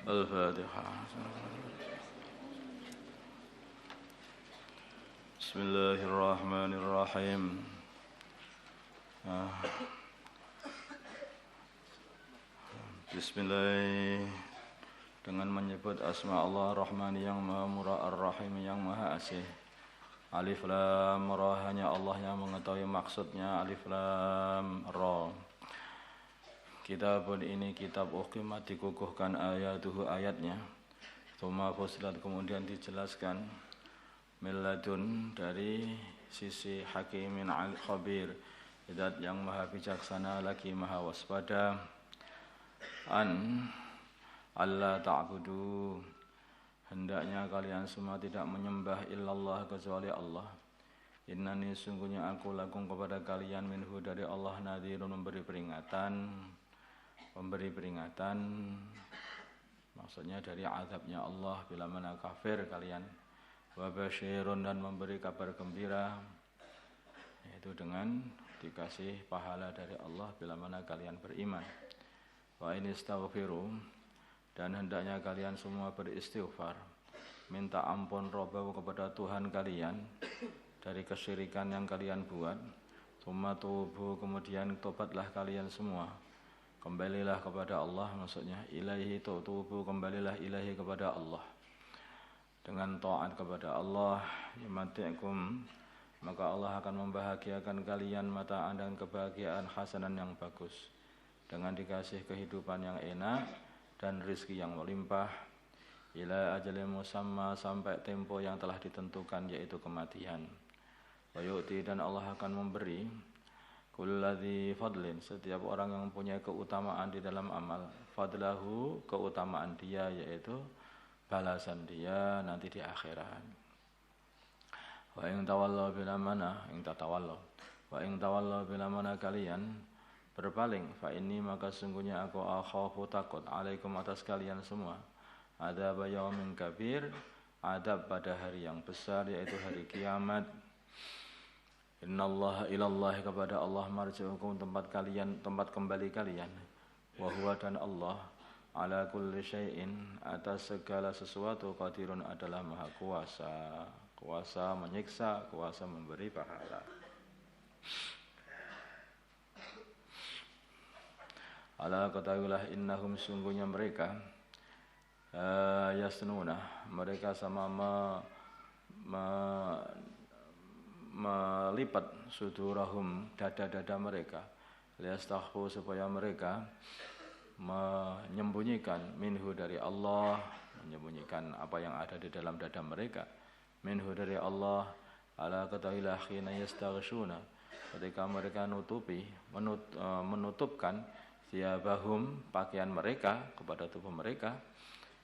الفاتحة. بسم الله الرحمن الرحيم. Bismillah, dengan menyebut asma Allah Rahman yang Maha Murah, Ar-Rahim yang Maha Asih. Alif Lam Ra, hanya Allah yang mengetahui maksudnya. Alif Lam Ra. Kitabun, ini kitab uqimat, dikukuhkan ayatuhu, ayatnya. Tsumma fusilat, kemudian dijelaskan. Milladun, dari sisi hakimin al-khabir, zat yang maha bijaksana lagi maha waspada. Allah ta'budu, hendaknya kalian semua tidak menyembah illallah, kecuali Allah. Innani, sungguhnya aku lakum kepada kalian, minhu, dari Allah, nadhirun, memberi peringatan, maksudnya dari azabnya Allah bila mana kafir kalian. Wa basyirun, dan memberi kabar gembira, yaitu dengan dikasih pahala dari Allah bila mana kalian beriman. Wa in istaghfiru, dan hendaknya kalian semua beristighfar, minta ampun robahu, kepada Tuhan kalian dari kesyirikan yang kalian buat. Tsumma tubu, kemudian tobatlah kalian semua, kembalilah kepada Allah, maksudnya ilaihi tubu, kembalilah ilaihi, kepada Allah, dengan taat kepada Allah. Yumati'kum, maka Allah akan membahagiakan kalian, mataan, dan kebahagiaan hasanan yang bagus, dengan dikasih kehidupan yang enak dan rizki yang melimpah. Ila ajalin musamma, sampai tempo yang telah ditentukan, yaitu kematian. Wa yu'ti, dan Allah akan memberi kulladzi fadlin, setiap orang yang mempunyai keutamaan di dalam amal, fadlahu, keutamaan dia, yaitu balasan dia nanti di akhirat. Wa in tawallau bila mana, in tatawallau, wa in tawallau bila mana kalian berpaling, fa inni, maka sungguhnya aku akhafu, takut, alaikum, atas kalian semua, adzab yaumin kabir, adab pada hari yang besar, yaitu hari kiamat. Innallaha ilallahi, kepada Allah, marji'ukum, tempat kembali kalian. Wa huwa, dan Allah, ala kulli syai'in, atas segala sesuatu, qadirun, adalah maha kuasa, kuasa menyiksa, kuasa memberi pahala. Ala, ketahuilah, innahum, sungguhnya mereka, yasnuna, mereka sama melipat, sudurahum, dada-dada mereka, liyastakhfu, supaya mereka menyembunyikan, minhu, dari Allah, menyembunyikan apa yang ada di dalam dada mereka, minhu, dari Allah. Ala, ketahuilah, khina yastaghshuna, ketika mereka menutupkan thiyabahum, pakaian mereka, kepada tubuh mereka.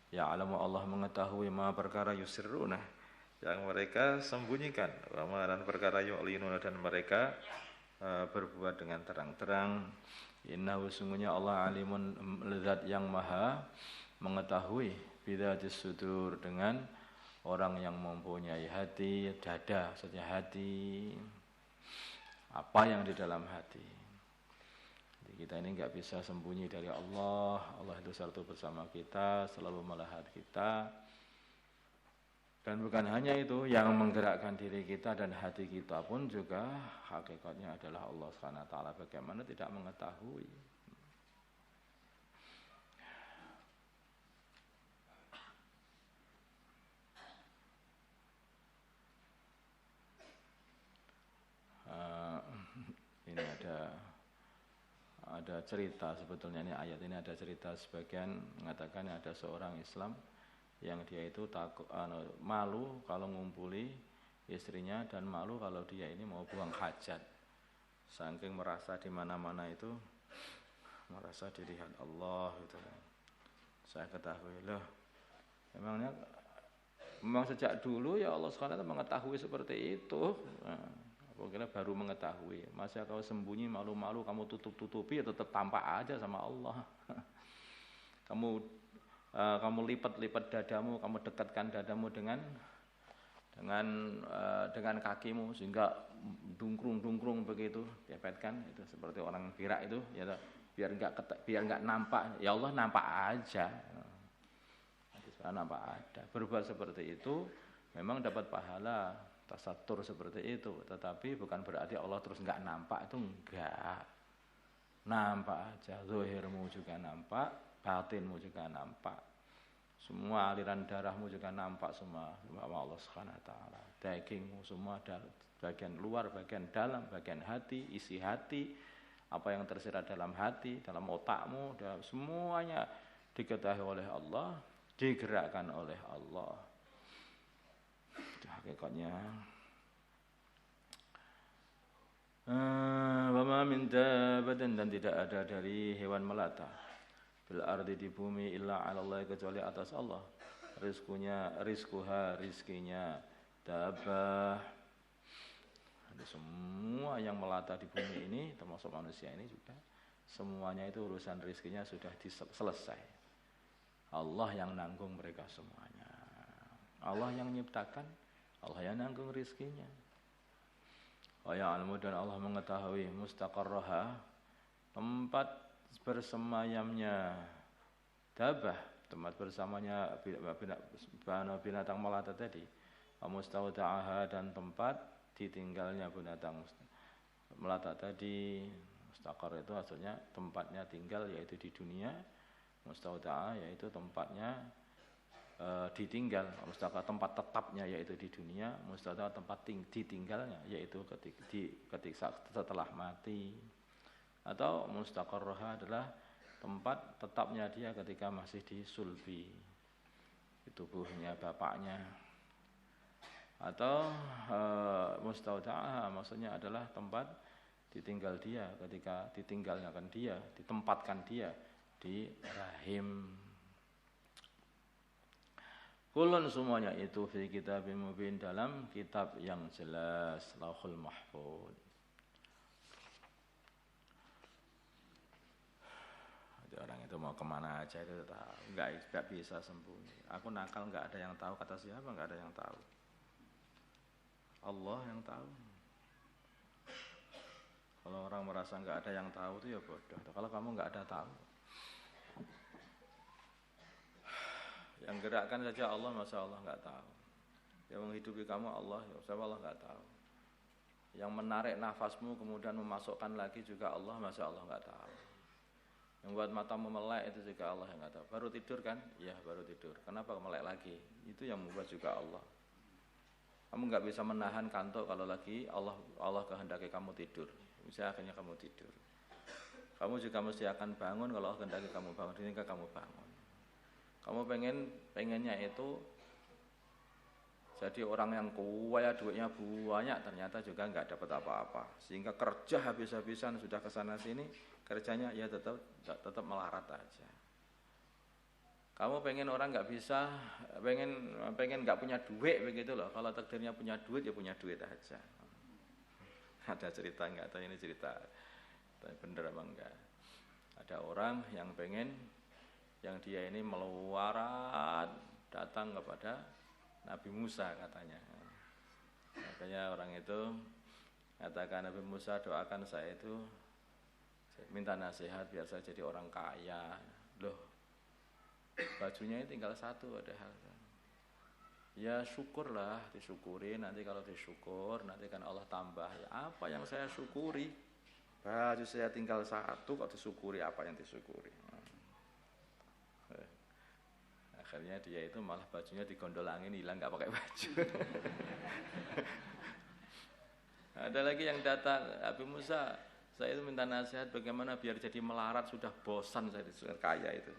Ya alamu, Allah mengetahui, ma, perkara yusirruna, yang mereka sembunyikan, wa dan perkara yu'linuna, dan mereka berbuat dengan terang-terang. Innahu, sungguhnya Allah, alimun, zat yang maha mengetahui, bidzatis sudur, dengan orang yang mempunyai hati, dada, maksudnya hati, apa yang di dalam hati. Jadi kita ini enggak bisa sembunyi dari Allah. Allah itu selalu bersama kita, selalu melihat kita. Dan bukan hanya itu, yang menggerakkan diri kita dan hati kita pun juga hakikatnya adalah Allah SWT. Bagaimana tidak mengetahui? Ini ada cerita, sebetulnya ini ayat ini ada cerita, sebagian mengatakan ada seorang Islam yang dia itu malu kalau ngumpuli istrinya, dan malu kalau dia ini mau buang hajat, saking merasa di mana-mana itu merasa dilihat Allah gitu. Saya ketahui, loh, memang sejak dulu ya Allah SWT mengetahui seperti itu. Pokoknya baru mengetahui, masa kau sembunyi, malu-malu, kamu tutup-tutupi, ya tetap tampak aja sama Allah. Kamu lipat-lipat dadamu, kamu dekatkan dadamu dengan kakimu, sehingga dungkrung begitu, depetkan, itu seperti orang birak itu, ya, biar enggak nampak, ya Allah nampak aja. nampak ada. Berbuat seperti itu memang dapat pahala tasatur seperti itu, tetapi bukan berarti Allah terus enggak nampak, itu enggak. Nampak aja, zahirmu juga nampak, batinmu juga nampak. Semua aliran darahmu juga nampak semua sama Allah Subhanahu wa taala. Dagingmu semua, bagian luar, bagian dalam, bagian hati, isi hati, apa yang tersirat dalam hati, dalam otakmu, dalam semuanya diketahui oleh Allah, digerakkan oleh Allah. Itu hakikatnya. Wa ma min dabbatin, dan tidak ada dari hewan melata bil ardi di bumi illa 'ala Allah, kecuali atas Allah. Rizkinya dabbah. Ada semua yang melata di bumi ini termasuk manusia ini juga, semuanya itu urusan rizkinya sudah selesai. Allah yang nanggung mereka semuanya. Allah yang menciptakan, Allah yang nanggung rizkinya. Wa ya'lamu, dan Allah mengetahui mustaqarraha, tempat bersemayamnya dabbah, tempat bersamanya binatang melata tadi. Wa mustawda'aha, dan tempat ditinggalnya binatang melata tadi. Mustaqar itu maksudnya tempatnya tinggal, yaitu di dunia. Mustawda'ah yaitu tempatnya ditinggal. Mustaqar tempat tetapnya yaitu di dunia. Mustawda'ah tempat ditinggalnya yaitu ketika setelah mati. Atau mustaqarraha adalah tempat tetapnya dia ketika masih di sulbi, di tubuhnya bapaknya. Atau mustawda'ah maksudnya adalah tempat ditinggal dia, ketika ditinggalkan dia, ditempatkan dia di rahim. Kulun, semuanya itu fi kitabim mubin, dalam kitab yang jelas, Lauhul Mahfuz. Jadi orang itu mau kemana aja itu tahu, nggak bisa sembunyi. Aku nakal nggak ada yang tahu, kata siapa? Nggak ada yang tahu. Allah yang tahu. Kalau orang merasa nggak ada yang tahu itu ya bodoh. Kalau kamu nggak ada tahu, yang gerakkan saja Allah, masya Allah nggak tahu. Yang menghidupi kamu Allah, ya masya Allah nggak tahu. Yang menarik nafasmu kemudian memasukkan lagi juga Allah, masya Allah nggak tahu. Yang buat matamu melek itu juga Allah yang nggak tahu. Baru tidur kan? Ya baru tidur. Kenapa melek lagi? Itu yang membuat juga Allah. Kamu nggak bisa menahan kantuk kalau lagi Allah kehendaki kamu tidur. Bisa akhirnya kamu tidur. Kamu juga mesti akan bangun kalau Allah kehendaki kamu bangun. Ini kamu bangun. Kamu pengennya itu jadi orang yang kaya, duitnya banyak, ternyata juga nggak dapat apa-apa. Sehingga kerja habis-habisan, sudah kesana sini, kerjanya ya tetap melarat aja. Kamu pengen orang nggak bisa, pengen nggak punya duit begitu loh. Kalau takdirnya punya duit ya punya duit aja. Ada cerita nggak tahu ini cerita, tapi bener apa enggak? Ada orang yang pengen, yang dia ini meluarat datang kepada Nabi Musa katanya. Makanya orang itu katakan, Nabi Musa doakan saya itu, minta nasihat biar saya jadi orang kaya. Loh, bajunya tinggal satu padahal. Ya syukurlah, disyukuri, nanti kalau disyukur nanti kan Allah tambah. Ya, apa yang saya syukuri? Baju saya tinggal satu, kok disyukuri apa yang disyukuri? Akhirnya dia itu malah bajunya digondol angin, hilang, nggak pakai baju. Ada lagi yang datang, Nabi Musa, saya itu minta nasihat bagaimana biar jadi melarat, sudah bosan saya disuruh kaya itu.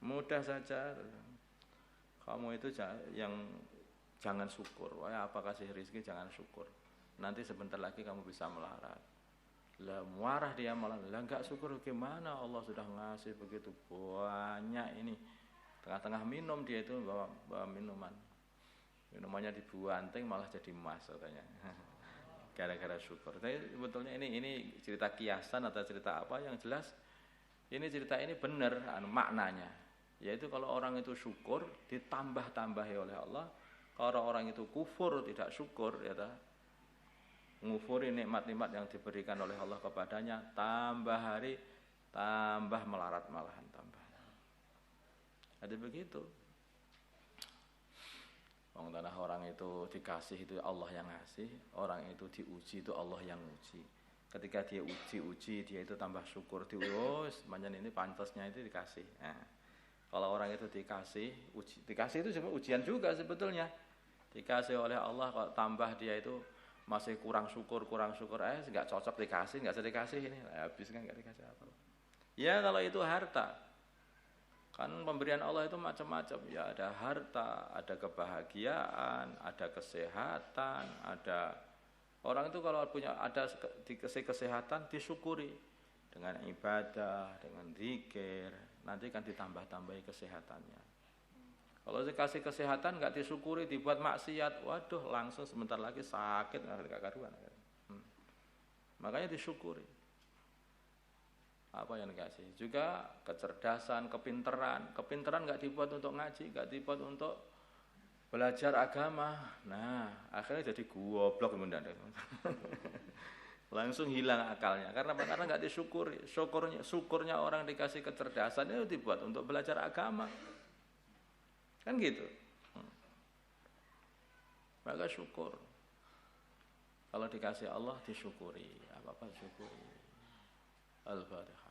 Mudah saja. Kamu itu yang jangan syukur. Wah, apa kasih rezeki jangan syukur. Nanti sebentar lagi kamu bisa melarat. Lah marah dia malah, lah enggak syukur gimana, Allah sudah ngasih begitu banyak ini. Tengah-tengah minum dia itu bawa minuman. Minumannya dibuanting malah jadi emas katanya. Gara-gara syukur. Tapi sebetulnya ini cerita kiasan atau cerita apa, yang jelas ini cerita ini benar maknanya. Yaitu kalau orang itu syukur ditambah-tambahi oleh Allah. Kalau orang itu kufur tidak syukur, ya ngufuri nikmat-nikmat yang diberikan oleh Allah kepadanya, tambah hari tambah melarat malahan tambah. Ada begitu. Wong tanah orang itu dikasih itu Allah yang ngasih, orang itu diuji itu Allah yang uji. Ketika dia uji dia itu tambah syukur, semuanya ini pantasnya itu dikasih. Nah, kalau orang itu dikasih itu sebenarnya ujian juga sebetulnya. Dikasih oleh Allah kalau tambah dia itu masih kurang syukur, nggak cocok dikasih, nggak usah dikasih ini, habis kan nggak dikasih apa. Ya kalau itu harta. Kan pemberian Allah itu macam-macam, ya ada harta, ada kebahagiaan, ada kesehatan, ada orang itu kalau punya ada dikasih kesehatan disyukuri dengan ibadah, dengan zikir, nanti kan ditambah-tambahi kesehatannya. Kalau dikasih kesehatan nggak disyukuri, dibuat maksiat, waduh langsung sebentar lagi sakit nggak karuan. Makanya disyukuri. Apa yang dikasih juga kecerdasan, kepinteran nggak dibuat untuk ngaji, nggak dibuat untuk belajar agama. Nah akhirnya jadi goblok mendadak. Langsung hilang akalnya karena nggak disyukuri. Syukurnya orang dikasih kecerdasan itu dibuat untuk belajar agama, kan gitu. Maka syukur, kalau dikasih Allah disyukuri, apa-apa syukuri. Al-Fatihah.